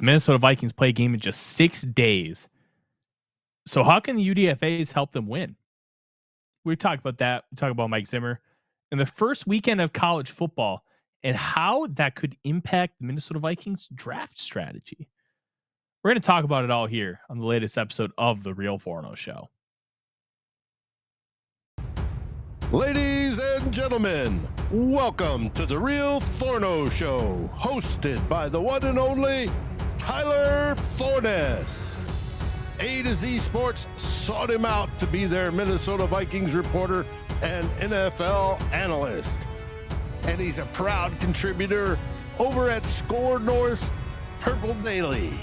The Minnesota Vikings play a game in just 6 days. So how can the UDFAs help them win? We talk about that. We talk about Mike Zimmer and the first weekend of college football and how that could impact the Minnesota Vikings draft strategy. We're going to talk about it all here on the latest episode of The Real Forno Show. Ladies and gentlemen, welcome to The Real Forno Show, hosted by the one and only Tyler Forness. A to Z Sports sought him out to be their Minnesota Vikings reporter and NFL analyst. And he's a proud contributor over at SKOL North's Purple Daily.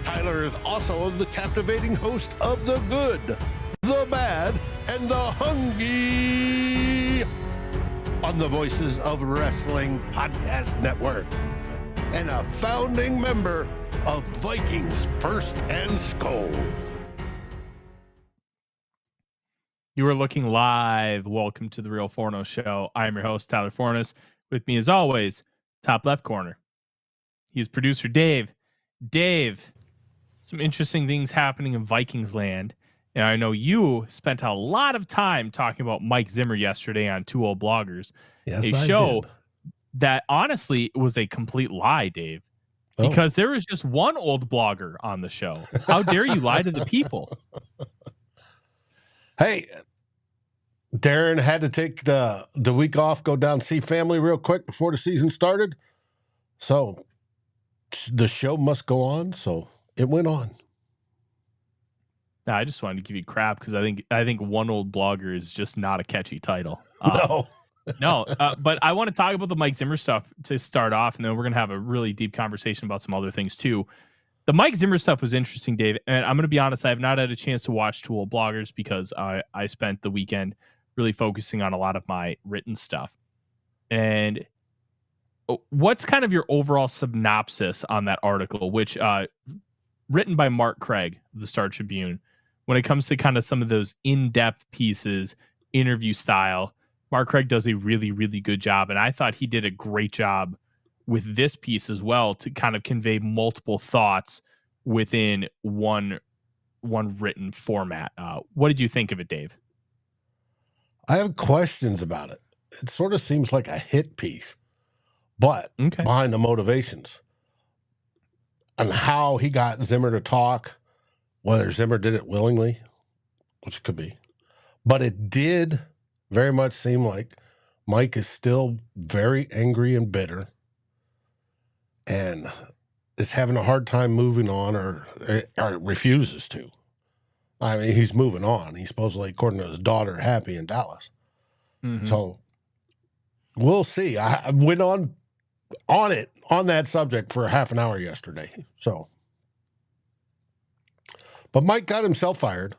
Tyler is also the captivating host of The Good, The Bad, and The Hungry on the Voices of Wrestling Podcast Network, and a founding member of Vikings First and SKOL. You are looking live. Welcome to The Real Forno Show. I am your host, Tyler Forness. With me, as always, top left corner, he's producer Dave. Dave, some interesting things happening in Vikings land. And I know you spent a lot of time talking about Mike Zimmer yesterday on Two Old Bloggers. Yes, a show that honestly was a complete lie, Dave, because there was just one old blogger on the show. How dare you lie to the people? Hey, Darren had to take the week off, go down and see family real quick before the season started. So the show must go on. So it went on. No, I just wanted to give you crap because I think one old blogger is just not a catchy title. No, but I want to talk about the Mike Zimmer stuff to start off, and then we're going to have a really deep conversation about some other things too. The Mike Zimmer stuff was interesting, Dave, and I'm going to be honest, I have not had a chance to watch Two Old Bloggers because I spent the weekend really focusing on a lot of my written stuff. And what's kind of your overall synopsis on that article, which written by Mark Craig of the Star Tribune, when it comes to kind of some of those in-depth pieces, interview style? Mark Craig does a really, really good job. And I thought he did a great job with this piece as well to kind of convey multiple thoughts within one written format. What did you think of it, Dave? I have questions about it. It sort of seems like a hit piece, but behind the motivations and how he got Zimmer to talk, whether Zimmer did it willingly, which could be, but it did very much seem like Mike is still very angry and bitter and is having a hard time moving on or refuses to. I mean, he's moving on. He's supposedly, according to his daughter, happy in Dallas. Mm-hmm. So we'll see. I went on that subject for half an hour yesterday. So, but Mike got himself fired.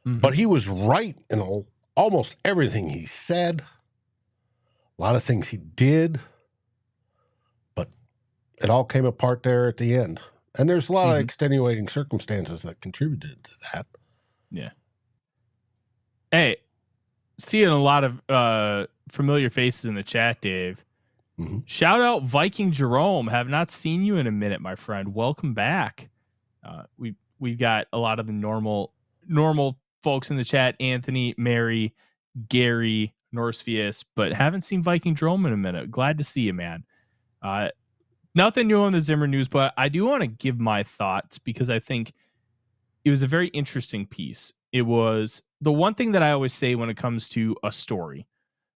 Mm-hmm. But he was right in almost everything he said. A lot of things he did. But it all came apart there at the end. And there's a lot of extenuating circumstances that contributed to that. Yeah. Hey, seeing a lot of familiar faces in the chat, Dave. Mm-hmm. Shout out Viking Jerome. Have not seen you in a minute, my friend. Welcome back. We've got a lot of the normal folks in the chat. Anthony, Mary, Gary, Norsefius, but haven't seen Viking Jerome in a minute. Glad to see you, man. Nothing new on the Zimmer news, but I do want to give my thoughts because I think it was a very interesting piece. It was the one thing that I always say when it comes to a story.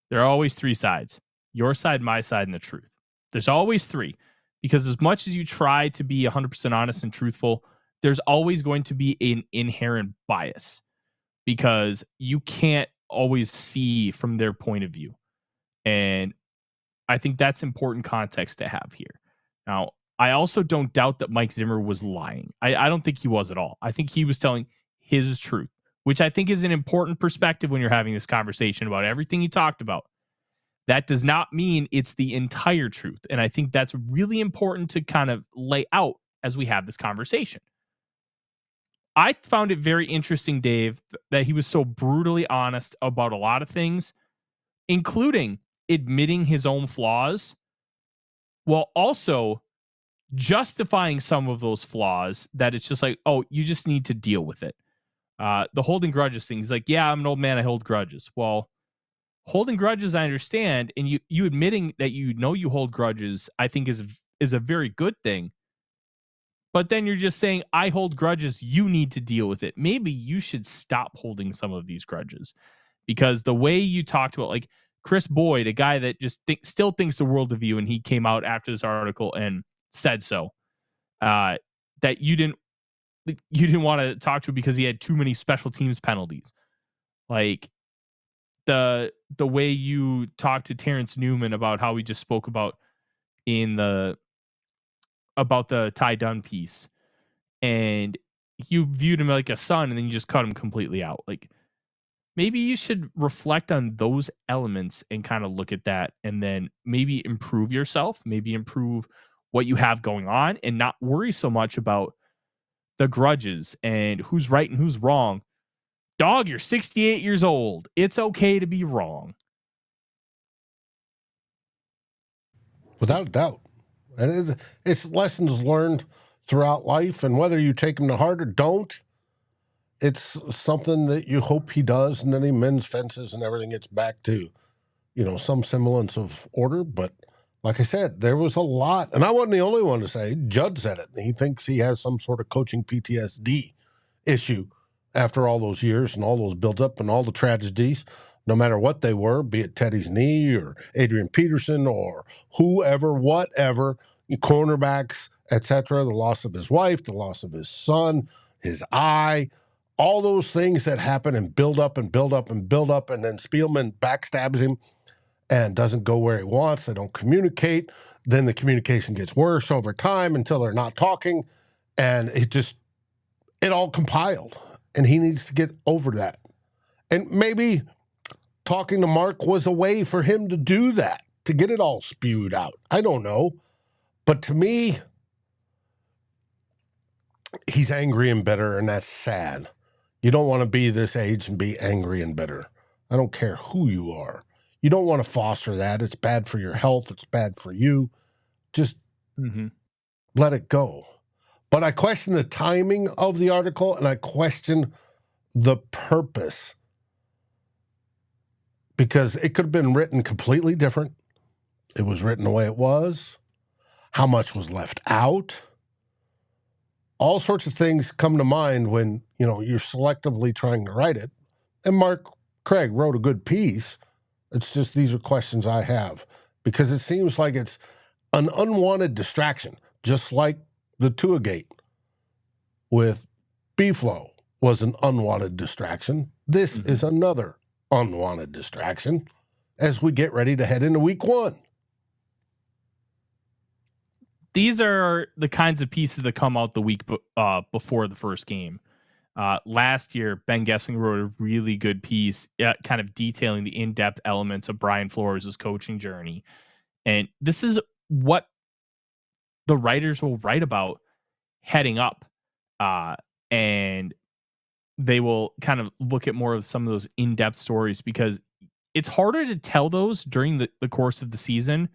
There are always three sides: your side, my side, and the truth. There's always three, because as much as you try to be 100% honest and truthful, there's always going to be an inherent bias because you can't always see from their point of view. And I think that's important context to have here. Now, I also don't doubt that Mike Zimmer was lying. I don't think he was at all. I think he was telling his truth, which I think is an important perspective when you're having this conversation about everything he talked about. That does not mean it's the entire truth. And I think that's really important to kind of lay out as we have this conversation. I found it very interesting, Dave, that he was so brutally honest about a lot of things, including admitting his own flaws, while also justifying some of those flaws that it's just like, oh, you just need to deal with it. The holding grudges thing. He's like, yeah, I'm an old man. I hold grudges. Well, holding grudges, I understand. And you admitting that you hold grudges, I think is a very good thing. But then you're just saying, I hold grudges. You need to deal with it. Maybe you should stop holding some of these grudges, because the way you talked about, like Chris Boyd, a guy that just still thinks the world of you, and he came out after this article and said so, that you didn't want to talk to because he had too many special teams penalties. Like the way you talked to Terrence Newman about how we just spoke about about the Ty Dunn piece, and you viewed him like a son, and then you just cut him completely out. Like, maybe you should reflect on those elements and kind of look at that, and then maybe improve yourself, maybe improve what you have going on, and not worry so much about the grudges and who's right and who's wrong. Dog, you're 68 years old. It's okay to be wrong. Without a doubt. And it's lessons learned throughout life, and whether you take them to heart or don't, it's something that you hope he does, and then he mends fences and everything gets back to, some semblance of order. But like I said, there was a lot, and I wasn't the only one to say. Judd said it. He thinks he has some sort of coaching PTSD issue after all those years and all those build-up and all the tragedies, no matter what they were, be it Teddy's knee or Adrian Peterson or whoever, whatever, cornerbacks, etc., the loss of his wife, the loss of his son, his eye, all those things that happen and build up and build up and build up, and then Spielman backstabs him and doesn't go where he wants. They don't communicate. Then the communication gets worse over time until they're not talking, and it all compiled, and he needs to get over that. And maybe talking to Mark was a way for him to do that, to get it all spewed out. I don't know. But to me, he's angry and bitter, and that's sad. You don't want to be this age and be angry and bitter. I don't care who you are. You don't want to foster that. It's bad for your health. It's bad for you. Just let it go. But I question the timing of the article, and I question the purpose, because it could have been written completely different. It was written the way it was. How much was left out? All sorts of things come to mind when, you're selectively trying to write it. And Mark Craig wrote a good piece. It's just, these are questions I have, because it seems like it's an unwanted distraction, just like the Tua-gate with B-Flow was an unwanted distraction. This is another unwanted distraction as we get ready to head into week 1. These are the kinds of pieces that come out the week before the first game. Last year, Ben Gessling wrote a really good piece kind of detailing the in-depth elements of Brian Flores' coaching journey. And this is what the writers will write about heading up. And they will kind of look at more of some of those in-depth stories, because it's harder to tell those during the course of the season,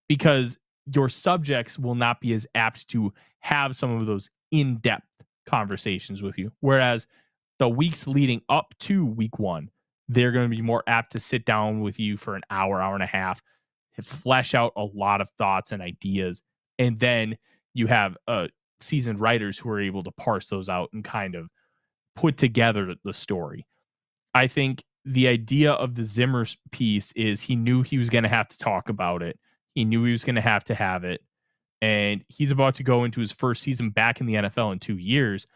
because your subjects will not be as apt to have some of those in-depth conversations with you. Whereas the weeks leading up to week 1, they're going to be more apt to sit down with you for an hour and a half, flesh out a lot of thoughts and ideas. And then you have seasoned writers who are able to parse those out and kind of put together the story. I think the idea of the Zimmer piece is he knew he was going to have to talk about it. He knew he was going to have it. And he's about to go into his first season back in the NFL in 2 years.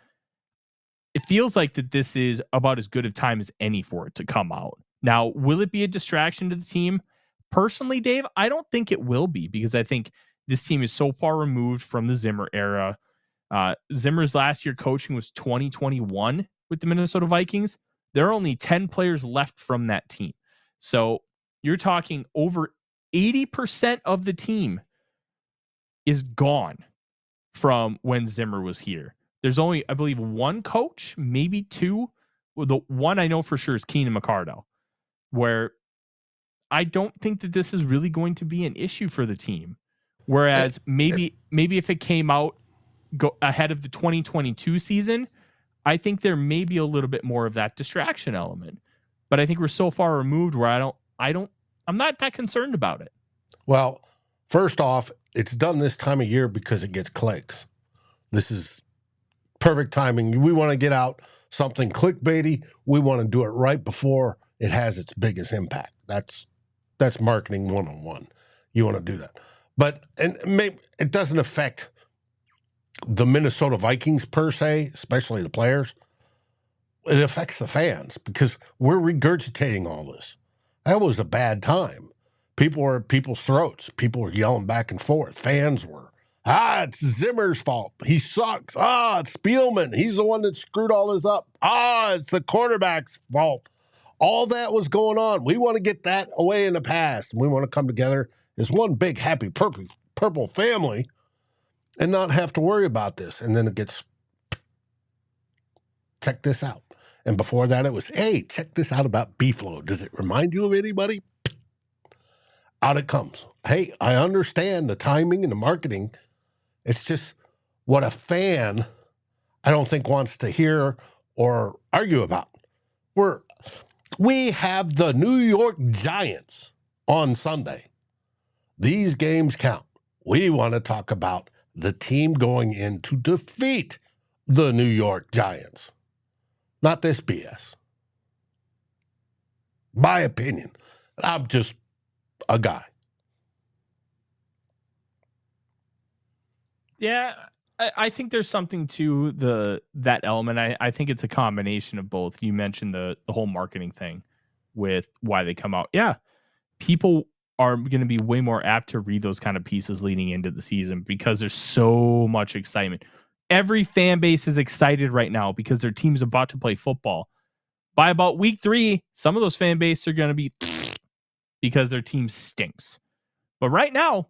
It feels like that this is about as good of time as any for it to come out. Now, will it be a distraction to the team? Personally, Dave, I don't think it will be, because I think this team is so far removed from the Zimmer era. Zimmer's last year coaching was 2021 with the Minnesota Vikings. There are only 10 players left from that team. So you're talking over 80% of the team is gone from when Zimmer was here. There's only, I believe, one coach, maybe two. Well, the one I know for sure is Keenan McCardell, where I don't think that this is really going to be an issue for the team. Whereas maybe if it came out go ahead of the 2022 season, I think there may be a little bit more of that distraction element. But I think we're so far removed where I'm not that concerned about it. Well, first off, it's done this time of year because it gets clicks. This is perfect timing. We want to get out something clickbaity. We want to do it right before it has its biggest impact. That's marketing 101. You want to do that. But maybe it doesn't affect the Minnesota Vikings per se, especially the players. It affects the fans because we're regurgitating all this. That was a bad time. People were at people's throats. People were yelling back and forth. Fans were, it's Zimmer's fault. He sucks. It's Spielman. He's the one that screwed all this up. It's the quarterback's fault. All that was going on. We want to get that away in the past. We want to come together as one big, happy, purple family and not have to worry about this. And then it gets, check this out. And before that, it was, hey, check this out about Beeflo. Does it remind you of anybody? Out it comes. Hey, I understand the timing and the marketing. It's just what a fan, I don't think, wants to hear or argue about. We have the New York Giants on Sunday. These games count. We want to talk about the team going in to defeat the New York Giants. Not this BS. My opinion. I'm just a guy. Yeah, I think there's something to that element. I think it's a combination of both. You mentioned the whole marketing thing with why they come out. Yeah, people are going to be way more apt to read those kind of pieces leading into the season because there's so much excitement. Every fan base is excited right now because their team's about to play football. By about week 3, some of those fan bases are going to be because their team stinks. But right now,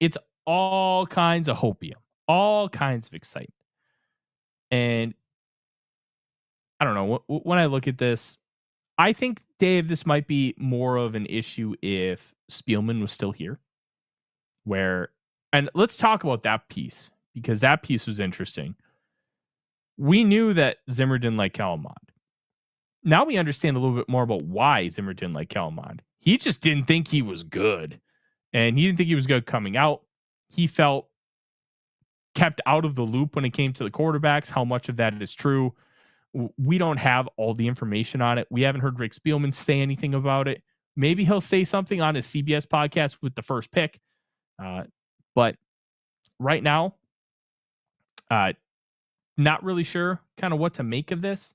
it's all kinds of hopium, all kinds of excitement. And I don't know, when I look at this, I think, Dave, this might be more of an issue if Spielman was still here. And let's talk about that piece, because that piece was interesting. We knew that Zimmer didn't like Calamond. Now we understand a little bit more about why Zimmer didn't like Calamond. He just didn't think he was good. And he didn't think he was good coming out. He felt kept out of the loop when it came to the quarterbacks. How much of that is true? We don't have all the information on it. We haven't heard Rick Spielman say anything about it. Maybe he'll say something on his CBS podcast with the first pick. But right now, not really sure kind of what to make of this.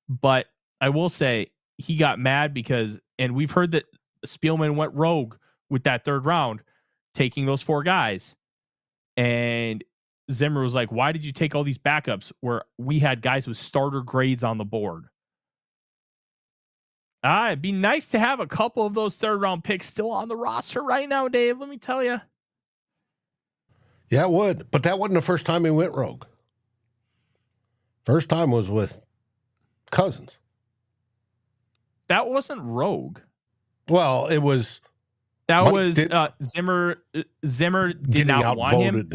But I will say he got mad because, and we've heard that Spielman went rogue with that third round, taking those 4 guys. And Zimmer was like, why did you take all these backups where we had guys with starter grades on the board? It'd be nice to have a couple of those third round picks still on the roster right now, Dave. Let me tell you. Yeah, it would. But that wasn't the first time he went rogue. First time was with Cousins. That wasn't rogue. Well, it was. That was Zimmer. Zimmer did not want him.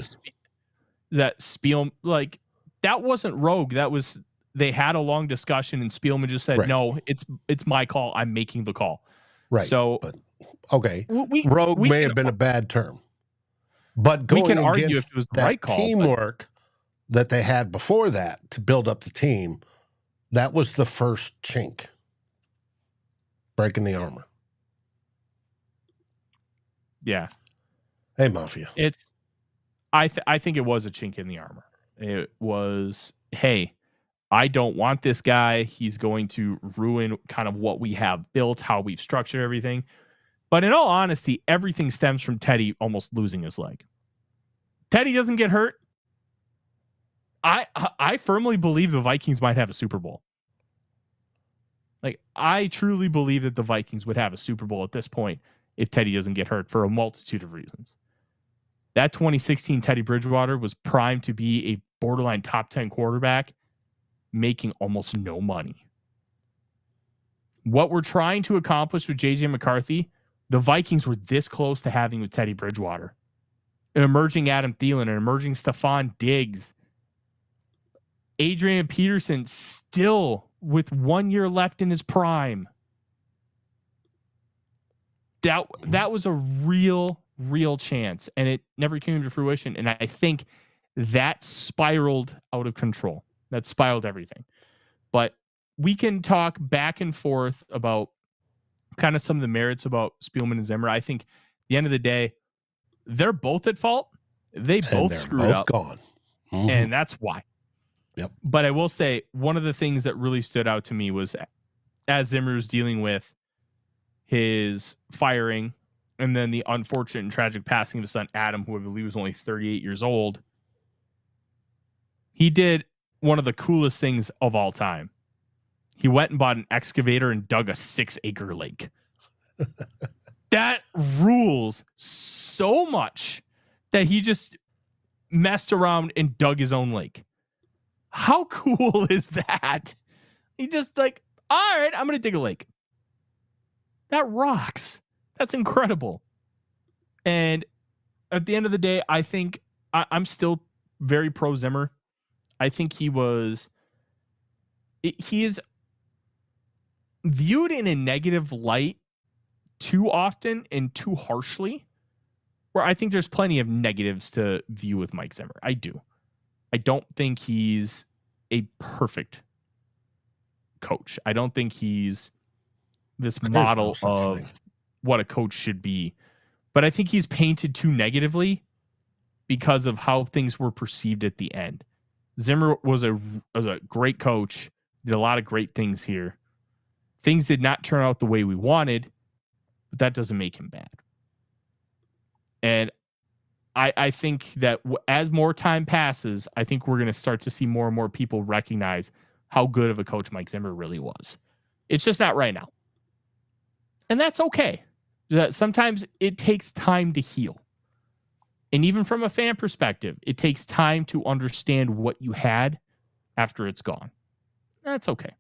That Spielman, like, that wasn't rogue. That was, they had a long discussion and Spielman just said, right, no, it's my call. I'm making the call. Right. So, but, okay. Rogue may have been a bad term, but going we can argue against if it was the that right call, teamwork that they had before that to build up the team, that was the first chink. Breaking the armor. Yeah. Hey, Mafia. I think it was a chink in the armor. It was, hey, I don't want this guy. He's going to ruin kind of what we have built, how we've structured everything. But in all honesty, everything stems from Teddy almost losing his leg. Teddy doesn't get hurt. I firmly believe the Vikings might have a Super Bowl. Like, I truly believe that the Vikings would have a Super Bowl at this point if Teddy doesn't get hurt for a multitude of reasons. That 2016 Teddy Bridgewater was primed to be a borderline top 10 quarterback, making almost no money. What we're trying to accomplish with J.J. McCarthy, the Vikings were this close to having with Teddy Bridgewater. an emerging Adam Thielen, an emerging Stephon Diggs, Adrian Peterson still with 1 year left in his prime. That was a real chance, and it never came to fruition. And I think that spiraled out of control. That spiraled everything. But we can talk back and forth about kind of some of the merits about Spielman and Zimmer. I think at the end of the day, they're both at fault. They both screwed up. Gone. And that's why. Yep. But I will say one of the things that really stood out to me was as Zimmer was dealing with his firing and then the unfortunate and tragic passing of his son Adam, who I believe was only 38 years old, he did one of the coolest things of all time. He went and bought an excavator and dug a 6-acre lake. That rules so much that he just messed around and dug his own lake. How cool is that? He just all right, I'm going to dig a lake. That rocks. That's incredible. And at the end of the day, I think I'm still very pro Zimmer. I think he is viewed in a negative light too often and too harshly, where I think there's plenty of negatives to view with Mike Zimmer. I do. I don't think he's a perfect coach. I don't think he's this model of what a coach should be. But I think he's painted too negatively because of how things were perceived at the end. Zimmer was a great coach, did a lot of great things here. Things did not turn out the way we wanted, but that doesn't make him bad. And I think that as more time passes, I think we're going to start to see more and more people recognize how good of a coach Mike Zimmer really was. It's just not right now. And that's okay. Sometimes it takes time to heal. And even from a fan perspective, it takes time to understand what you had after it's gone. That's okay.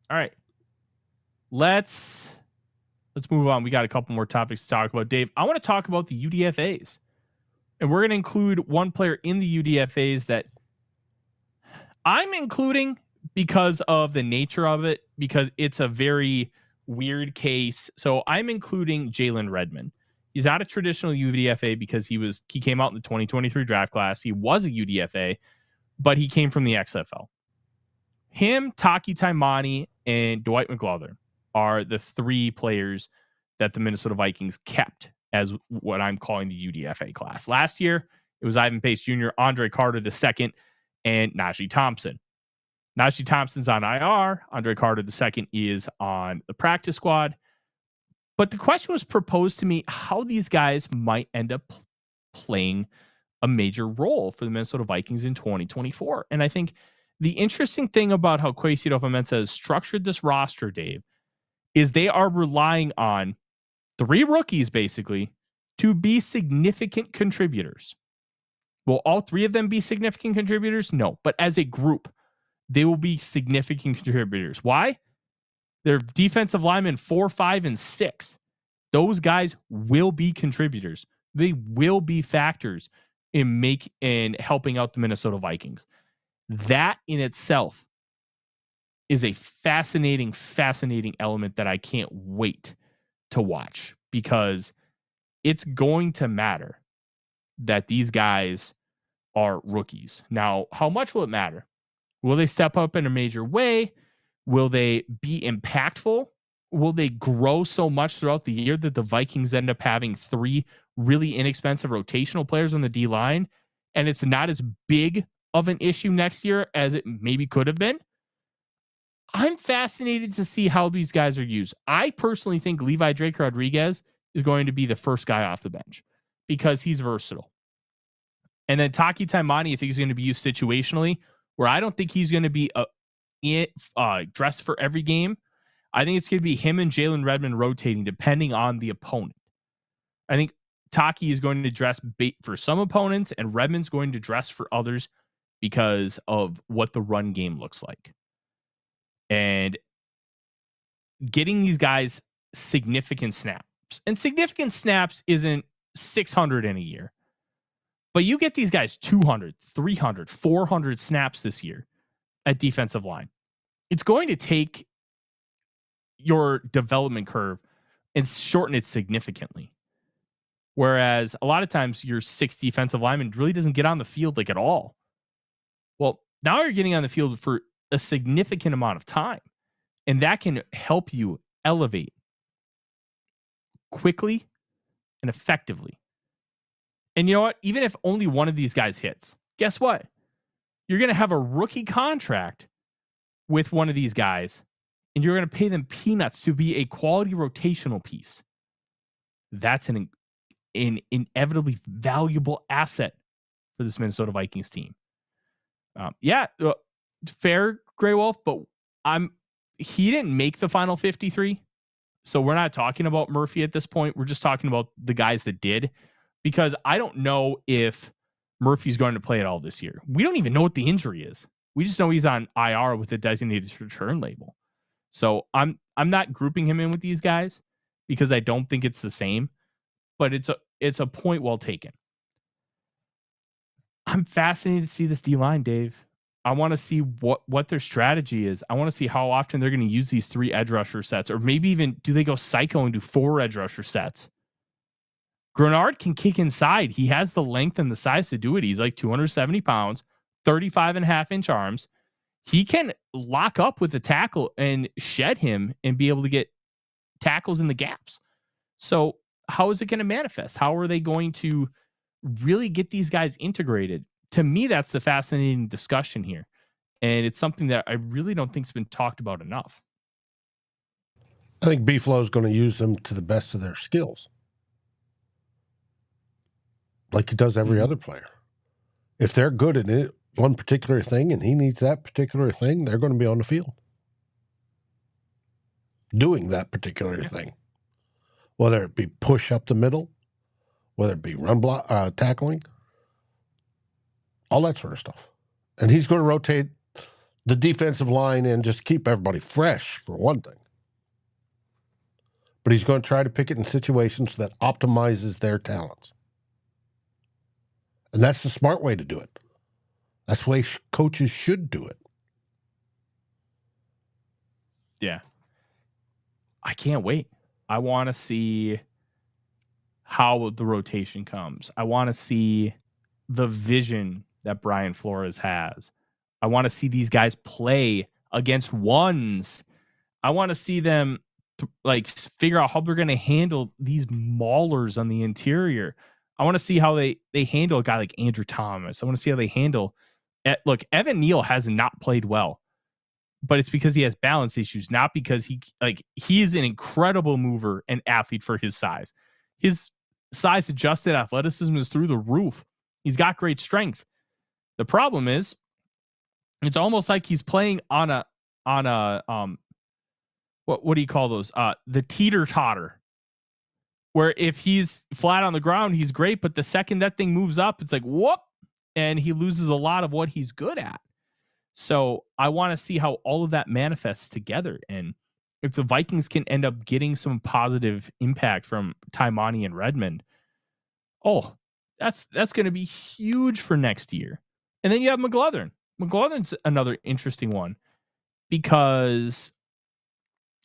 All right. Let's move on. We got a couple more topics to talk about. Dave, I want to talk about the UDFAs. And we're going to include one player in the UDFAs that I'm including because of the nature of it, because it's a very weird case. So I'm including Jalen Redmond. He's not a traditional UDFA because he came out in the 2023 draft class. He was a UDFA, but he came from the XFL. Him, Taki Taimani, and Dwight McGlothern are the three players that the Minnesota Vikings kept as what I'm calling the UDFA class. Last year, it was Ivan Pace Jr., Andre Carter II, and Najee Thompson. Najee Thompson's on IR. Andre Carter II is on the practice squad. But the question was proposed to me how these guys might end up playing a major role for the Minnesota Vikings in 2024. And I think the interesting thing about how adofo-mensah has structured this roster, Dave, is they are relying on three rookies, basically, to be significant contributors. Will all three of them be significant contributors? No. But as a group, they will be significant contributors. Why? They're defensive linemen 4, 5, and 6. Those guys will be contributors. They will be factors in helping out the Minnesota Vikings. That in itself is a fascinating element that I can't wait to watch, because it's going to matter that these guys are rookies. Now, how much will it matter? Will they step up in a major way? Will they be impactful? Will they grow so much throughout the year that the Vikings end up having 3 really inexpensive rotational players on the D-line, and it's not as big of an issue next year as it maybe could have been? I'm fascinated to see how these guys are used. I personally think Levi Drake Rodriguez is going to be the first guy off the bench because he's versatile. And then Taki Taimani, I think he's going to be used situationally, where I don't think he's going to be dressed for every game. I think it's going to be him and Jalen Redmond rotating depending on the opponent. I think Taki is going to dress bait for some opponents, and Redmond's going to dress for others because of what the run game looks like. And getting these guys significant snaps snaps. And significant snaps isn't 600 in a year. But you get these guys 200, 300, 400 snaps this year at defensive line. It's going to take your development curve and shorten it significantly. Whereas a lot of times your 6 defensive lineman really doesn't get on the field like at all. Well, now you're getting on the field for a significant amount of time. And that can help you elevate quickly and effectively. And you know what? Even if only one of these guys hits, guess what? You're going to have a rookie contract with one of these guys, and you're going to pay them peanuts to be a quality rotational piece. That's an inevitably valuable asset for this Minnesota Vikings team. Fair, Grey Wolf, but he didn't make the final 53. So we're not talking about Murphy at this point. We're just talking about the guys that did, because I don't know if Murphy's going to play at all this year. We don't even know what the injury is. We just know he's on IR with a designated return label. So I'm not grouping him in with these guys because I don't think it's the same, but it's a point well taken. I'm fascinated to see this D-line, Dave. I want to see what their strategy is. I want to see how often they're going to use these 3 edge rusher sets, or maybe even do they go psycho and do 4 edge rusher sets? Grenard can kick inside. He has the length and the size to do it. He's like 270 pounds, 35.5-inch arms. He can lock up with the tackle and shed him and be able to get tackles in the gaps. So how is it going to manifest? How are they going to really get these guys integrated? To me, that's the fascinating discussion here. And it's something that I really don't think has been talked about enough. I think B-Flow is going to use them to the best of their skills, like he does every other player. If they're good at it, one particular thing, and he needs that particular thing, they're going to be on the field doing that particular thing. Whether it be push up the middle, whether it be run block, tackling, all that sort of stuff. And he's going to rotate the defensive line and just keep everybody fresh, for one thing. But he's going to try to pick it in situations that optimizes their talents. And that's the smart way to do it. That's the way coaches should do it. Yeah. I can't wait. I want to see how the rotation comes. I want to see the vision that Brian Flores has. I want to see these guys play against ones. I want to see them figure out how they're going to handle these maulers on the interior. I want to see how they handle a guy like Andrew Thomas. I want to see how they handle Evan Neal has not played well, but it's because he has balance issues, not because he is an incredible mover and athlete for his size. His size adjusted athleticism is through the roof. He's got great strength. The problem is it's almost like he's playing on a what do you call those? The teeter-totter. Where if he's flat on the ground, he's great, but the second that thing moves up, it's like, whoop, and he loses a lot of what he's good at. So I want to see how all of that manifests together. And if the Vikings can end up getting some positive impact from Taimani and Redmond, that's going to be huge for next year. And then you have McGlothern. McGlothern's another interesting one, because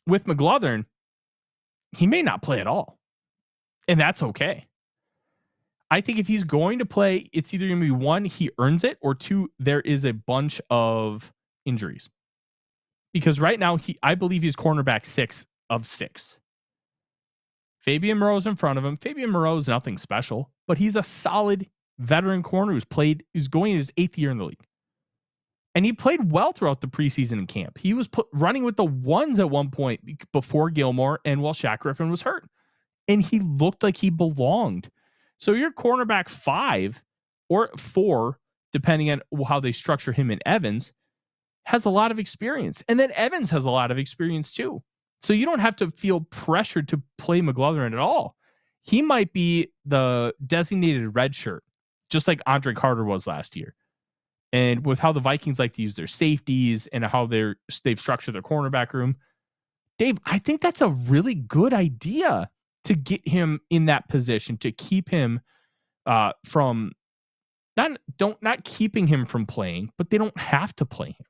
with McGlothern, he may not play at all. And that's okay. I think if he's going to play, it's either going to be 1, he earns it, or 2, there is a bunch of injuries. Because right now, I believe he's cornerback 6 of 6. Fabian Moreau's in front of him. Fabian Moreau is nothing special, but he's a solid veteran corner who's going in his 8th year in the league. And he played well throughout the preseason and camp. He was running with the ones at one point before Gilmore and while Shaq Griffin was hurt. And he looked like he belonged. So your cornerback 5 or 4, depending on how they structure him and Evans, has a lot of experience. And then Evans has a lot of experience too. So you don't have to feel pressured to play McGlothern at all. He might be the designated red shirt, just like Andre Carter was last year. And with how the Vikings like to use their safeties and how they've structured their cornerback room, Dave, I think that's a really good idea to get him in that position, to keep him from not keeping him from playing, but they don't have to play him.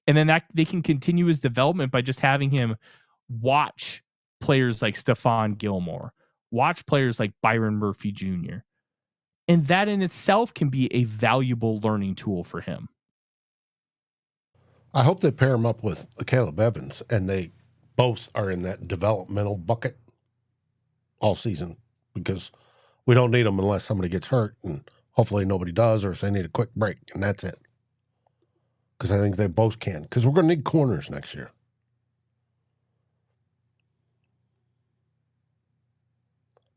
And then that they can continue his development by just having him watch players like Stephon Gilmore, watch players like Byron Murphy Jr. And that in itself can be a valuable learning tool for him. I hope they pair him up with Caleb Evans and they both are in that developmental bucket all season, because we don't need them unless somebody gets hurt, and hopefully nobody does, or if they need a quick break, and that's it. Because I think they both can, because we're going to need corners next year.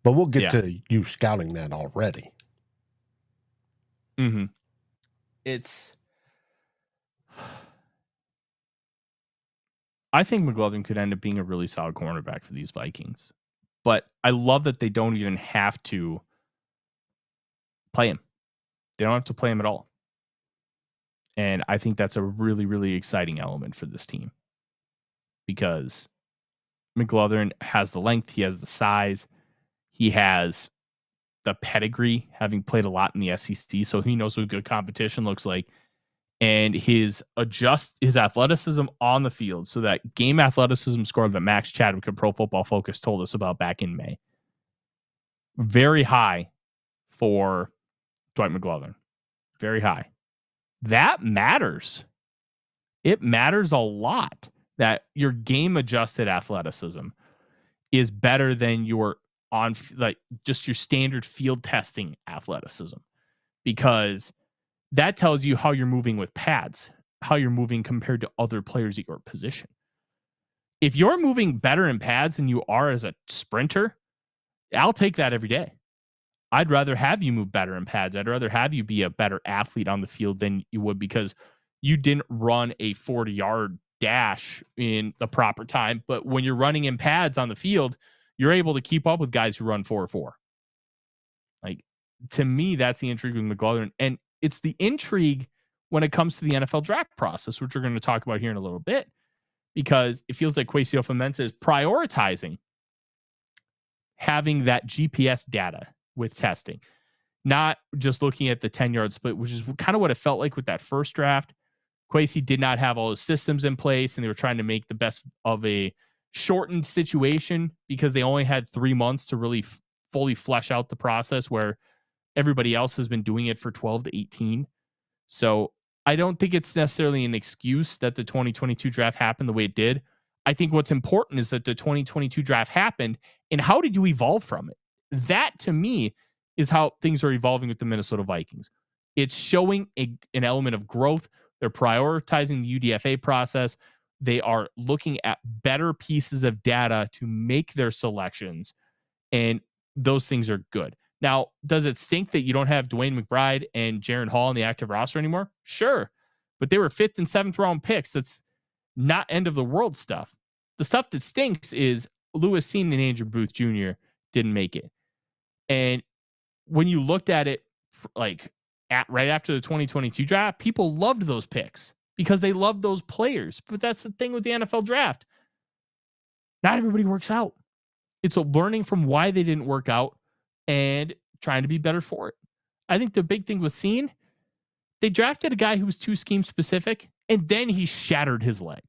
But we'll get to you scouting that already. Mm-hmm. I think McGlothern could end up being a really solid cornerback for these Vikings. But I love that they don't even have to play him. They don't have to play him at all. And I think that's a really, really exciting element for this team. Because McGlothern has the length, he has the size, he has the pedigree, having played a lot in the SEC, so he knows what good competition looks like. And his athleticism on the field, so that game athleticism score that Max Chadwick of Pro Football Focus told us about back in May, very high for Dwight McGlothern. Very high. That matters. It matters a lot that your game adjusted athleticism is better than your just your standard field testing athleticism, because that tells you how you're moving with pads, how you're moving compared to other players at your position. If you're moving better in pads than you are as a sprinter, I'll take that every day. I'd rather have you move better in pads. I'd rather have you be a better athlete on the field than you would because you didn't run a 40-yard dash in the proper time. But when you're running in pads on the field, you're able to keep up with guys who run 4.4. Like, to me, that's the intrigue with McGlothern. And it's the intrigue when it comes to the NFL draft process, which we're going to talk about here in a little bit, because it feels like Kwesi Adofo-Mensah is prioritizing having that GPS data with testing, not just looking at the 10-yard split, which is kind of what it felt like with that first draft. Kwesi did not have all his systems in place, and they were trying to make the best of a shortened situation because they only had 3 months to really fully flesh out the process, where everybody else has been doing it for 12 to 18. So I don't think it's necessarily an excuse that the 2022 draft happened the way it did. I think what's important is that the 2022 draft happened, and how did you evolve from it? That, to me, is how things are evolving with the Minnesota Vikings. It's showing an element of growth. They're prioritizing the UDFA process. They are looking at better pieces of data to make their selections, and those things are good. Now, does it stink that you don't have Dwayne McBride and Jaron Hall on the active roster anymore? Sure. But they were 5th and 7th round picks. That's not end of the world stuff. The stuff that stinks is Lewis Cine and Andrew Booth Jr. didn't make it. And when you looked at it right after the 2022 draft, people loved those picks because they loved those players. But that's the thing with the NFL draft. Not everybody works out. It's a learning from why they didn't work out and trying to be better for it. I think the big thing with Cine, they drafted a guy who was too scheme specific, and then he shattered his leg.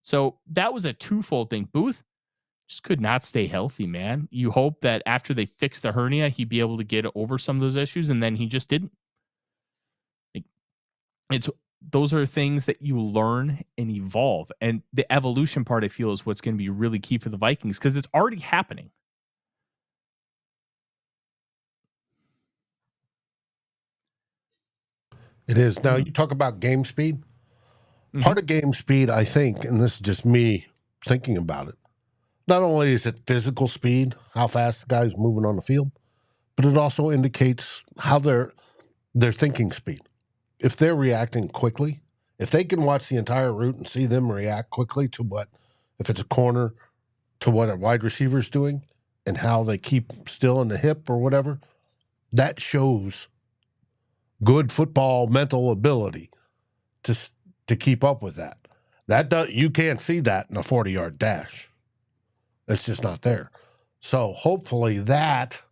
So that was a twofold thing. Booth just could not stay healthy, man. You hope that after they fix the hernia, he'd be able to get over some of those issues, and then he just didn't. Those are things that you learn and evolve. And the evolution part, I feel, is what's going to be really key for the Vikings, because it's already happening. It is. Now, you talk about game speed. Mm-hmm. Part of game speed, I think, and this is just me thinking about it, not only is it physical speed, how fast the guy's moving on the field, but it also indicates how their thinking speed. If they're reacting quickly, if they can watch the entire route and see them react quickly to what, if it's a corner, to what a wide receiver is doing and how they keep still in the hip or whatever, that shows good football mental ability to keep up with that. You can't see that in a 40-yard dash. It's just not there. So hopefully that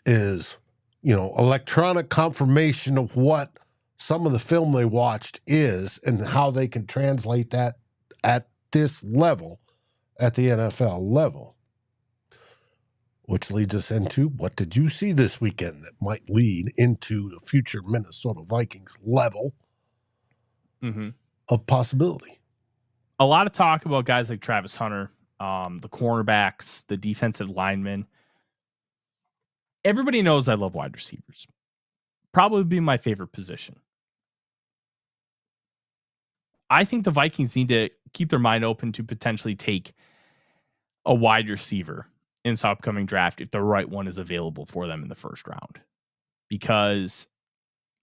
is, electronic confirmation of what some of the film they watched is and how they can translate that at this level, at the NFL level. Which leads us into, what did you see this weekend that might lead into the future Minnesota Vikings level of possibility? A lot of talk about guys like Travis Hunter, the cornerbacks, the defensive linemen. Everybody knows I love wide receivers. Probably be my favorite position. I think the Vikings need to keep their mind open to potentially take a wide receiver in this upcoming draft if the right one is available for them in the first round. Because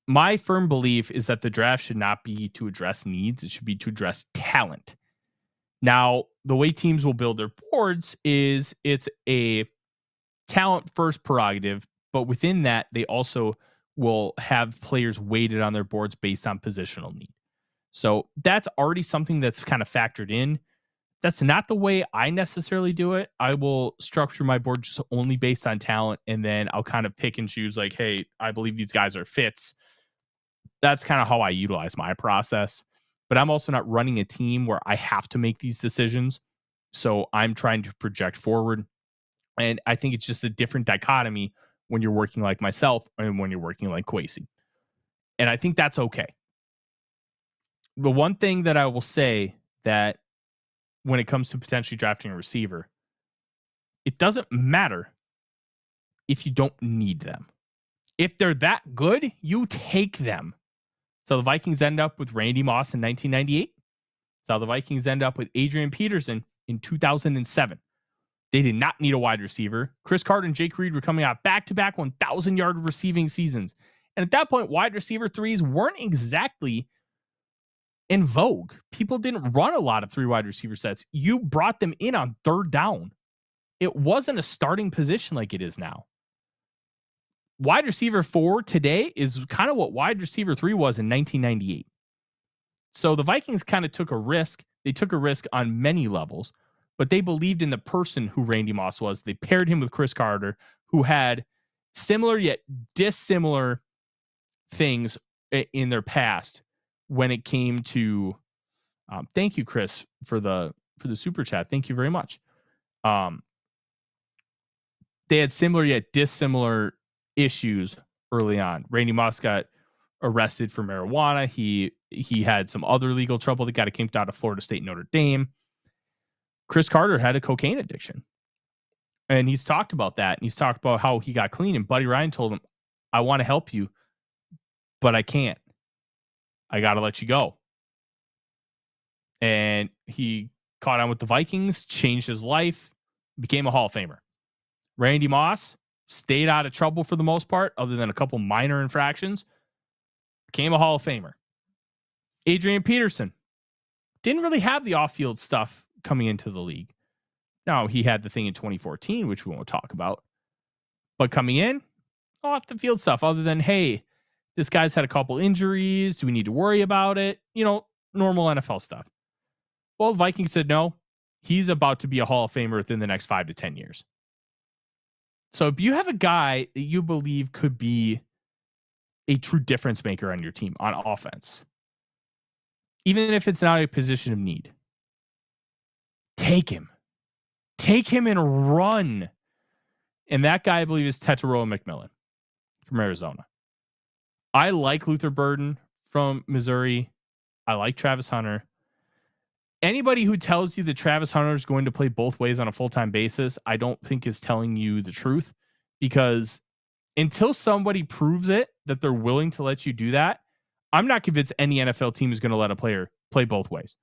my firm belief is that the draft should not be to address needs. It should be to address talent. Now, the way teams will build their boards is it's a talent first prerogative, but within that, they also will have players weighted on their boards based on positional need. So that's already something that's kind of factored in. That's not the way I necessarily do it. I will structure my board just only based on talent, and then I'll kind of pick and choose like, hey, I believe these guys are fits. That's kind of how I utilize my process. But I'm also not running a team where I have to make these decisions. So I'm trying to project forward. And I think it's just a different dichotomy when you're working like myself and when you're working like Kwesi. And I think that's okay. The one thing that I will say that when it comes to potentially drafting a receiver, it doesn't matter if you don't need them. If they're that good, you take them. So the Vikings end up with Randy Moss in 1998. So the Vikings end up with Adrian Peterson in 2007. They did not need a wide receiver. Chris Carter and Jake Reed were coming out back-to-back 1,000-yard receiving seasons. And at that point, wide receiver threes weren't exactly in vogue. People didn't run a lot of 3 wide receiver sets. You brought them in on third down. It wasn't a starting position like it is now. Wide receiver 4 today is kind of what wide receiver 3 was in 1998. So the Vikings kind of took a risk. They took a risk on many levels, but they believed in the person who Randy Moss was. They paired him with Chris Carter, who had similar yet dissimilar things in their past when it came to thank you, Chris, for the super chat. Thank you very much. They had similar yet dissimilar issues early on. Randy Moss got arrested for marijuana. He had some other legal trouble that got him kicked out of Florida State and Notre Dame. Chris Carter had a cocaine addiction. And he's talked about that. And he's talked about how he got clean. And Buddy Ryan told him, I want to help you, but I can't. I got to let you go. And he caught on with the Vikings, changed his life, became a Hall of Famer. Randy Moss stayed out of trouble for the most part, other than a couple minor infractions, became a Hall of Famer. Adrian Peterson didn't really have the off-field stuff coming into the league. Now, he had the thing in 2014, which we won't talk about. But coming in, off-the-field stuff, other than, hey, this guy's had a couple injuries. Do we need to worry about it? Normal NFL stuff. Well, the Vikings said no. He's about to be a Hall of Famer within the next 5 to 10 years. So if you have a guy that you believe could be a true difference maker on your team on offense, even if it's not a position of need, take him. Take him and run. And that guy, I believe, is Tetairoa McMillan from Arizona. I like Luther Burden from Missouri. I like Travis Hunter. Anybody who tells you that Travis Hunter is going to play both ways on a full-time basis, I don't think is telling you the truth, because until somebody proves it, that they're willing to let you do that, I'm not convinced any NFL team is going to let a player play both ways.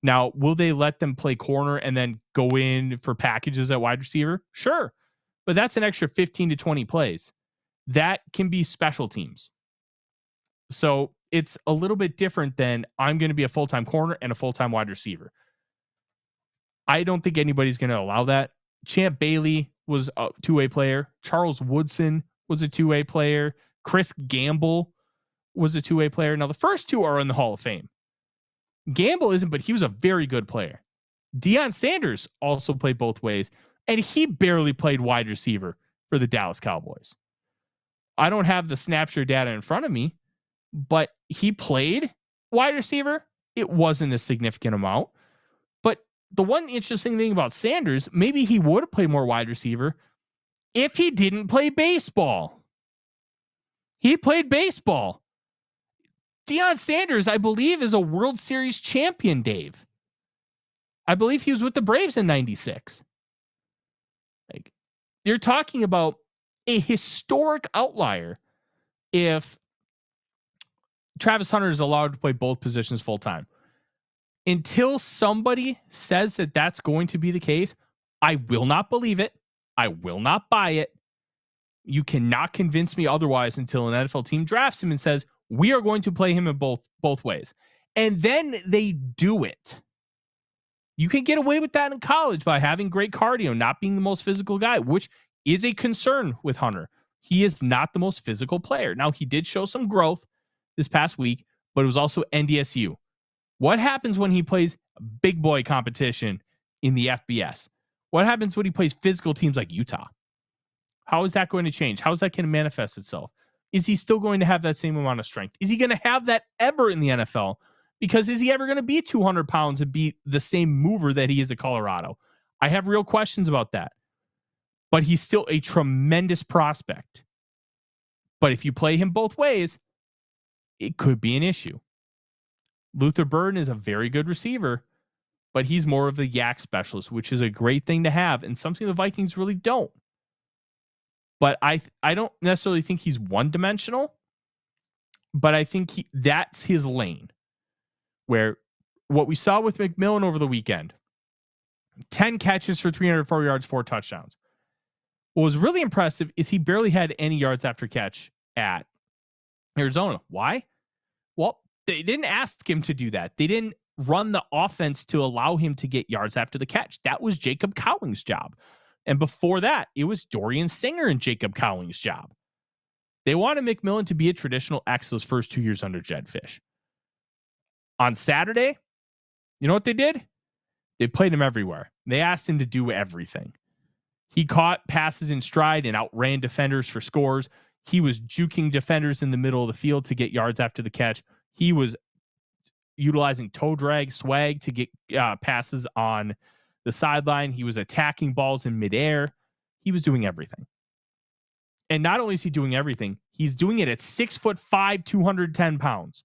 Now, will they let them play corner and then go in for packages at wide receiver? Sure. But that's an extra 15 to 20 plays. That can be special teams. So it's a little bit different than I'm going to be a full-time corner and a full-time wide receiver. I don't think anybody's going to allow that. Champ Bailey was a two-way player. Charles Woodson was a two-way player. Chris Gamble was a two-way player. Now, the first two are in the Hall of Fame. Gamble isn't, but he was a very good player. Deion Sanders also played both ways. And he barely played wide receiver for the Dallas Cowboys. I don't have the snapshot data in front of me, but he played wide receiver. It wasn't a significant amount. But the one interesting thing about Sanders, maybe he would have played more wide receiver if he didn't play baseball. He played baseball. Deion Sanders, I believe, is a World Series champion, Dave. I believe he was with the Braves in 96. Like, you're talking about a historic outlier if Travis Hunter is allowed to play both positions full time. Until somebody says that that's going to be the case, I will not believe it. I will not buy it. You cannot convince me otherwise until an NFL team drafts him and says, we are going to play him in both ways. And then they do it. You can get away with that in college by having great cardio, not being the most physical guy, which is a concern with Hunter. He is not the most physical player. Now, he did show some growth this past week, but it was also NDSU. What happens when he plays big boy competition in the FBS? What happens when he plays physical teams like Utah? How is that going to change? How is that going to manifest itself? Is he still going to have that same amount of strength? Is he going to have that ever in the NFL? Because is he ever going to be 200 pounds and be the same mover that he is at Colorado? I have real questions about that. But he's still a tremendous prospect. But if you play him both ways, it could be an issue. Luther Burden is a very good receiver, but he's more of the yak specialist, which is a great thing to have and something the Vikings really don't. But I don't necessarily think he's one-dimensional, but I think that's his lane. Where what we saw with McMillan over the weekend, 10 catches for 304 yards, 4 touchdowns. What was really impressive is he barely had any yards after catch at Arizona. Why? Well, they didn't ask him to do that. They didn't run the offense to allow him to get yards after the catch. That was Jacob Cowling's job. And before that, it was Dorian Singer and Jacob Cowling's job. They wanted McMillan to be a traditional X those first 2 years under Jed Fish. On Saturday, you know what they did? They played him everywhere. They asked him to do everything. He caught passes in stride and outran defenders for scores. He was juking defenders in the middle of the field to get yards after the catch. He was utilizing toe drag swag to get passes on the sideline. He was attacking balls in midair. He was doing everything. And not only is he doing everything, he's doing it at 6'5", 210 pounds.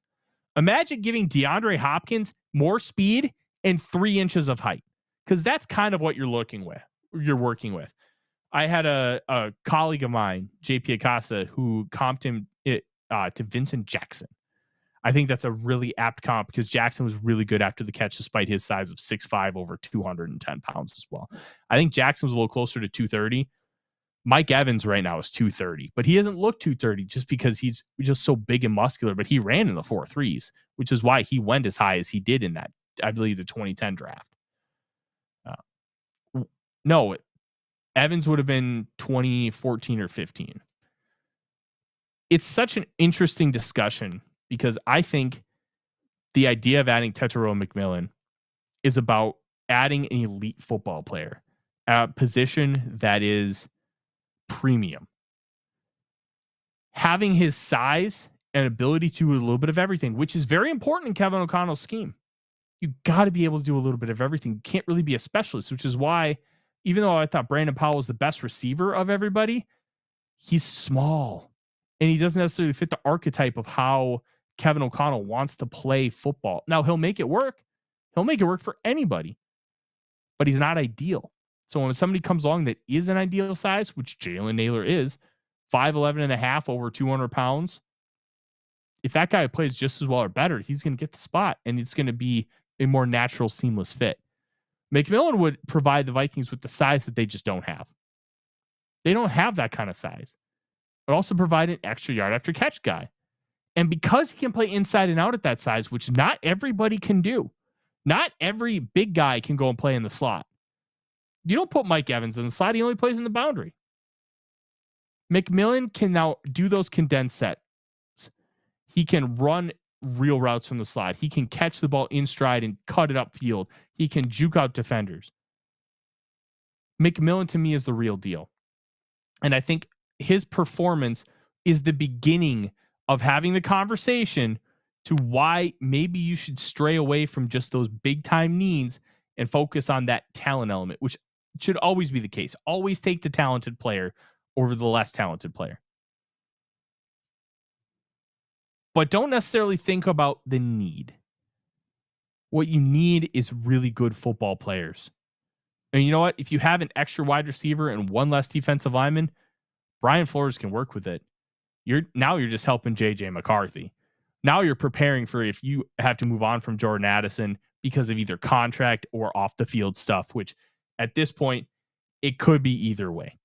Imagine giving DeAndre Hopkins more speed and 3 inches of height, because that's kind of what you're working with. I had a colleague of mine, JP Acosta, who comped him to Vincent Jackson. I think that's a really apt comp because Jackson was really good after the catch, despite his size of 6'5", over 210 pounds as well. I think Jackson was a little closer to 230. Mike Evans right now is 230, but he doesn't look 230 just because he's just so big and muscular, but he ran in the 4.3s, which is why he went as high as he did in that, I believe, the 2010 draft. No, Evans would have been 2014 or 15. It's such an interesting discussion because I think the idea of adding Tetairoa McMillan is about adding an elite football player at a position that is premium. Having his size and ability to do a little bit of everything, which is very important in Kevin O'Connell's scheme. You got to be able to do a little bit of everything. You can't really be a specialist, which is why, even though I thought Brandon Powell was the best receiver of everybody, he's small and he doesn't necessarily fit the archetype of how Kevin O'Connell wants to play football. Now, he'll make it work. He'll make it work for anybody, but he's not ideal. So when somebody comes along that is an ideal size, which Jalen Naylor is, 5'11 and a half, over 200 pounds, if that guy plays just as well or better, he's going to get the spot and it's going to be a more natural, seamless fit. McMillan would provide the Vikings with the size that they just don't have. They don't have that kind of size. But also provide an extra yard after catch guy. And because he can play inside and out at that size, which not everybody can do, not every big guy can go and play in the slot. You don't put Mike Evans in the slot. He only plays in the boundary. McMillan can now do those condensed sets. He can run real routes from the slot. He can catch the ball in stride and cut it upfield. He can juke out defenders. McMillan to me is the real deal. And I think his performance is the beginning of having the conversation to why maybe you should stray away from just those big time needs and focus on that talent element, which should always be the case. Always take the talented player over the less talented player. But don't necessarily think about the need. What you need is really good football players. And you know what? If you have an extra wide receiver and one less defensive lineman, Brian Flores can work with it. You're just helping JJ McCarthy. Now you're preparing for if you have to move on from Jordan Addison because of either contract or off the field stuff, which at this point, it could be either way.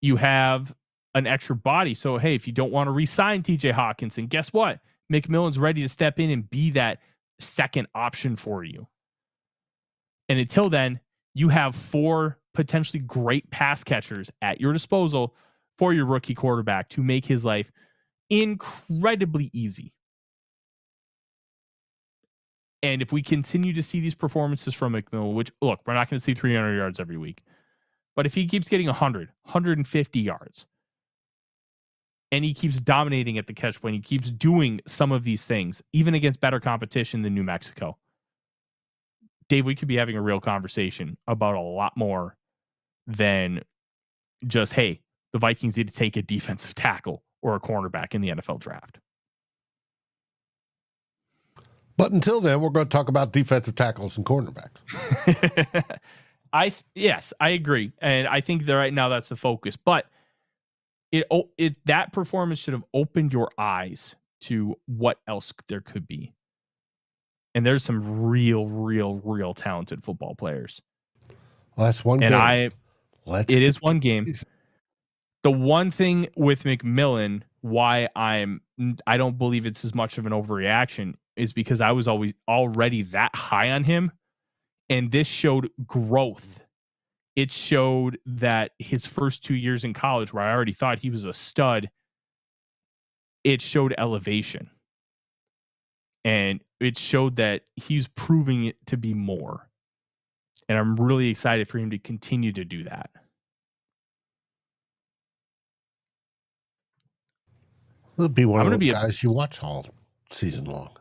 You have an extra body. So, hey, if you don't want to re-sign TJ Hawkinson, guess what? McMillan's ready to step in and be that second option for you. And until then, you have 4 potentially great pass catchers at your disposal for your rookie quarterback to make his life incredibly easy. And if we continue to see these performances from McMillan, which, look, we're not going to see 300 yards every week, but if he keeps getting 100, 150 yards, and he keeps dominating at the catch point, he keeps doing some of these things, even against better competition than New Mexico, Dave, we could be having a real conversation about a lot more than just, hey, the Vikings need to take a defensive tackle or a cornerback in the NFL draft. But until then, we're going to talk about defensive tackles and cornerbacks. Yes, I agree. And I think that right now that's the focus. But that performance should have opened your eyes to what else there could be. And there's some real talented football players. Well, that's one game. It is one game. The one thing with McMillan, why I don't believe it's as much of an overreaction, is because I was already that high on him, and this showed growth. It showed that his first 2 years in college, where I already thought he was a stud, it showed elevation. And it showed that he's proving it to be more. And I'm really excited for him to continue to do that. He'll be one of those guys you watch all season long.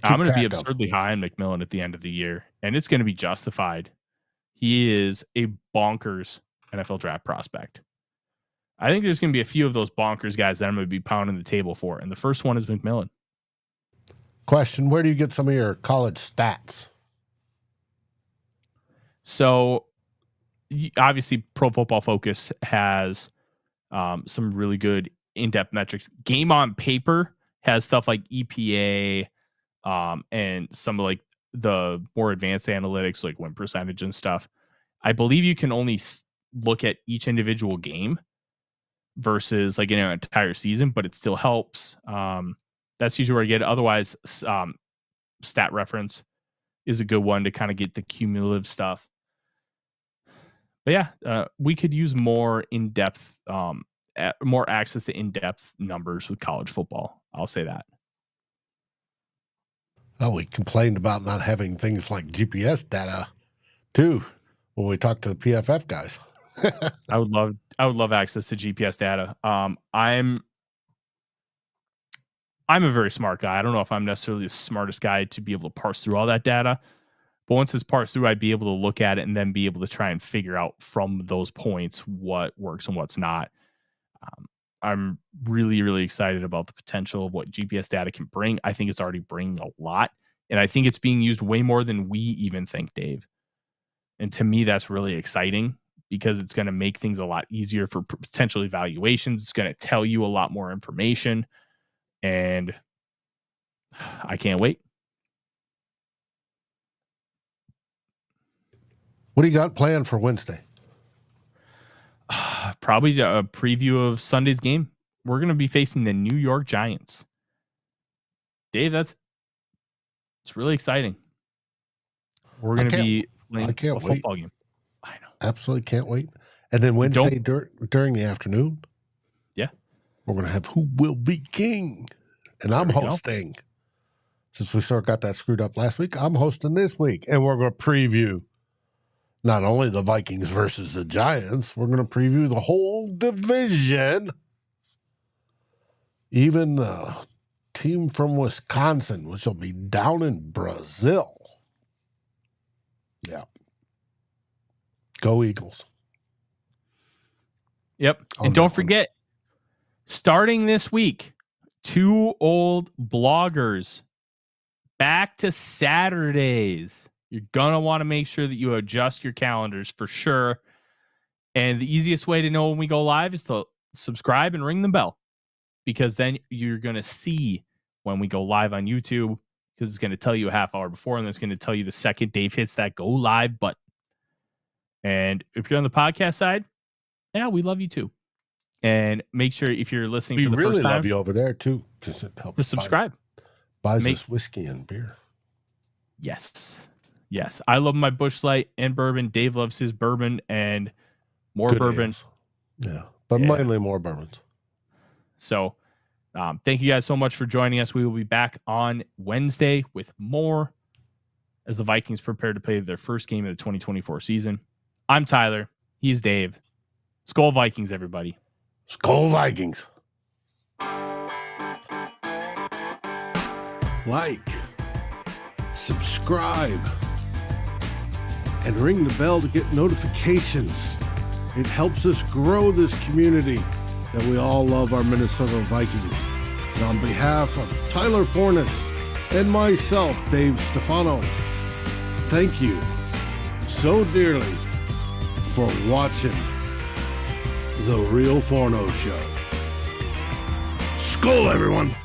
I'm going to be absurdly high on McMillan at the end of the year, and it's going to be justified. He is a bonkers NFL draft prospect. I think there's going to be a few of those bonkers guys that I'm going to be pounding the table for, and the first one is McMillan. Question, where do you get some of your college stats? So, obviously, Pro Football Focus has some really good in-depth metrics. Game on Paper has stuff like EPA and some of like the more advanced analytics, like win percentage and stuff. I believe you can only look at each individual game versus like an entire season, but it still helps. That's usually where I get it. Otherwise, Stat Reference is a good one to kind of get the cumulative stuff. But yeah, we could use more in-depth, more access to in-depth numbers with college football. I'll say that. Oh, we complained about not having things like GPS data too when we talked to the PFF guys. I would love access to GPS data. I'm a very smart guy. I don't know if I'm necessarily the smartest guy to be able to parse through all that data, but once it's parsed through, I'd be able to look at it and then be able to try and figure out from those points what works and what's not. I'm really excited about the potential of what GPS data can bring. I think it's already bringing a lot, and I think it's being used way more than we even think, Dave. And to me, that's really exciting because it's going to make things a lot easier for potential evaluations. It's going to tell you a lot more information, and I can't wait. What do you got planned for Wednesday? Probably a preview of Sunday's game. We're going to be facing the New York Giants. Dave, it's really exciting. We're going to be playing a football game. I know. Absolutely can't wait. And then Wednesday during the afternoon, yeah, we're going to have Who Will Be King. And I'm hosting. Since we sort of got that screwed up last week, I'm hosting this week. And we're going to preview not only the Vikings versus the Giants, we're going to preview the whole division. Even the team from Wisconsin, which will be down in Brazil. Yeah. Go Eagles. Yep. And don't forget, starting this week, 2 old bloggers back to Saturdays. You're going to want to make sure that you adjust your calendars for sure. And the easiest way to know when we go live is to subscribe and ring the bell, because then you're going to see when we go live on YouTube, because it's going to tell you a half hour before, and then it's going to tell you the second Dave hits that go live button. And if you're on the podcast side, yeah, we love you too. And make sure if you're listening for the really first time, love you over there too, because it helps to subscribe. Buys us whiskey and beer. Yes. I love my Busch Light and bourbon. Dave loves his bourbon and more Good bourbon. ales. Yeah, but mainly more bourbons. So thank you guys so much for joining us. We will be back on Wednesday with more as the Vikings prepare to play their first game of the 2024 season. I'm Tyler. He's Dave. SKOL Vikings, everybody. SKOL Vikings. Like, subscribe, and ring the bell to get notifications. It helps us grow this community that we all love, our Minnesota Vikings. And on behalf of Tyler Forness and myself, Dave Stefano, thank you so dearly for watching The Real Forno Show. SKOL, everyone!